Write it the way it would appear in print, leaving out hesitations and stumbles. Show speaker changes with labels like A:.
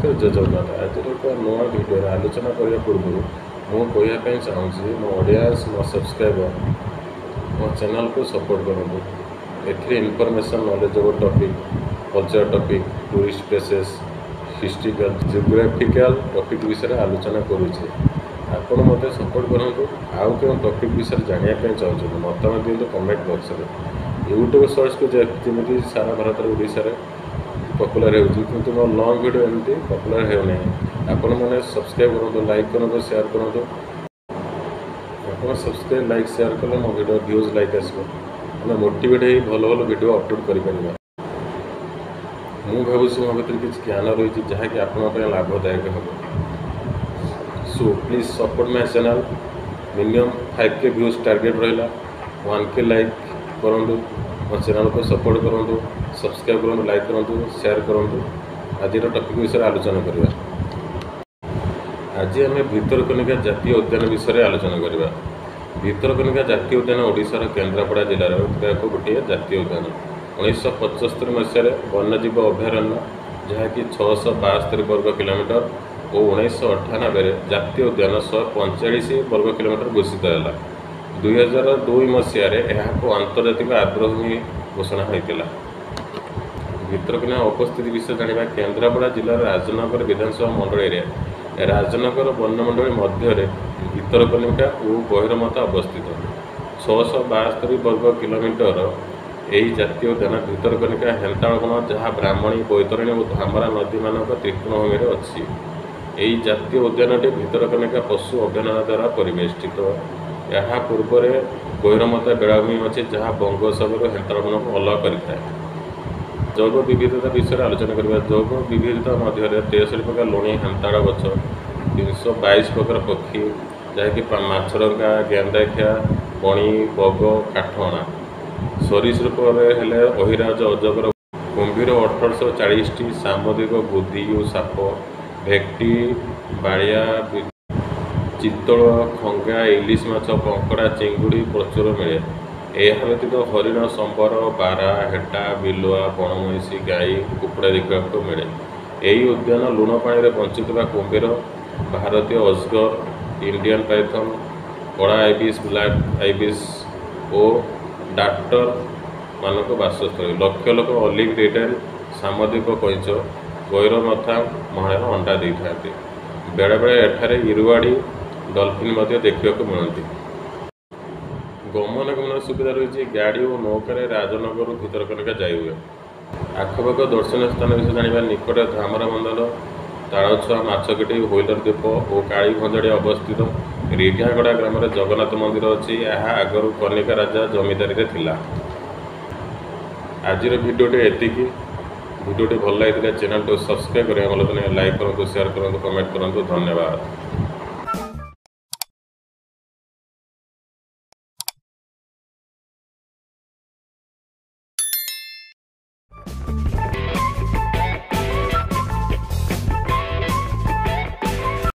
A: नमस्कार जय जगन्नाथ। आज एक नुआ भिडियो आलोचना करने पूर्व मुझे चाहूँगी मो ऑडियंस मो सब्सक्राइबर मो चैनल को सपोर्ट करूँ। ए information knowledgeable topic culture topic tourist places historical geographical topic विषय आलोचना करुचे। आपण मत सपोर्ट करूँ। आउ क्यों टॉपिक विषय जानापी चाहूँ मतामत दिखाते कमेंट बॉक्स में। यूट्यूब सर्च को जमी सारा भारत ओडिशा पॉपुलर होती मो लॉन्ग वीडियो एमती पॉपुलर होना। आपण मैंने सब्सक्राइब करूँ लाइक करूँ शेयर करूँ। आप सब्सक्राइब लाइक शेयर कले मो वीडियो व्यूज लाइक आसो आम मोटिवेट हो भल भल वीडियो अपलोड कर भावुँ मो भर किसी ज्ञान रही जहाँकि आप लाभदायक हम। So please support my channel. Minimum 5K views target रहा 1K लाइक करूँ। मो चैनल को सपोर्ट करूँ सब्सक्राइब करूँ लाइक करूँ शेयर करूँ। आज टॉपिक विषय आलोचना करवा। आज आम भितरकनिका जातीय उद्यान विषय आलोचना करवा। भितरकनिका जातीय उद्यान ओडिशार केन्द्रापड़ा जिलार एक गोटे जातीय उद्यान 1975 मसीह वन्यजीव अभयारण्य जहाँकि 672 वर्ग किलोमीटर और 1998 जातीय उद्यान 145 वर्ग किलोमीटर घोषित है। 2002 मसीह आंतर्जातिक आर्द्रभूमि घोषणा होता। भितरकनिका उपस्थिति विषय जाना। केन्द्रापड़ा जिलार राजनगर विधानसभा मंडल राजनगर वनमंडल मध्य भितरकनिका और गहिरमथा अवस्थित 672 वर्ग किलोमीटर। यही जातीय उद्यान भितरकनिका हेन्ताळबन जहाँ ब्राह्मणी बैतरणी और धामरा नदी मान त्रिकोणभूमि अच्छी। यही जातीय उद्यान भितरकनिका पशु अभयारण्य द्वारा परिवेष्टित। यहाँ पूर्व गहिरमथा बेलाभूमि अच्छी जहाँ बंगोपसागर हेन्ताळबन को अलग करता है। जैव विविधता विषय आलोचना करवा। जैव विविधता मध्य 63 प्रकार लुणी हेन्ताड़ गछ 322 प्रकार पक्षी जहाँकि माछरंगा गेंदाखिया बणी बग काठअणा। सरीसृप हेले अहिराज अजगर कुंभीर 1840 सामुद्रिक बुद्धियु साप भेक्टी बाड़िया चितल खंगा इलिश माछ कंकड़ा चिंगुड़ी प्रचुर मिले। यह व्यतीत हरिण संबर बारा हेटा बिलुआ बनमईसी गाई कुकुड़ा देखा मिले। यही उद्यान लुण पानी बंचुवा कुंभीर भारतीय अजगर इंडियन पाइथन कड़ा आइबिस ब्लैक आइबिस और डाक्टर मानक बासस्थली लक्ष लक्ष अलिग रिटेल सामुद्रिक कैंच गहिरमथा महान अंडा दे था। बेले बेले एठारे इरुआड़ी डल्फिन देखा मिलती। गमनागमन सुविधा रही गाड़ी और नौकार राजनगर भितरकनिका जाई हुए। आखपाख दर्शनीय स्थान विषय जाना। निकट धामरा मंडल तालछुआ माछकेटी व्हीलर द्वीप और काली भंजाड़ी अवस्थित। रिघागड़ा ग्राम जगन्नाथ मंदिर अच्छी। यह आगु कनिका राजा जमीदारी थिला। आज भिडियोटे एतिकी। भिडियोटी भल लगी चैनल को सब्सक्राइब करें लाइक करूँ शेयर करूँ कमेंट करूँ। धन्यवाद।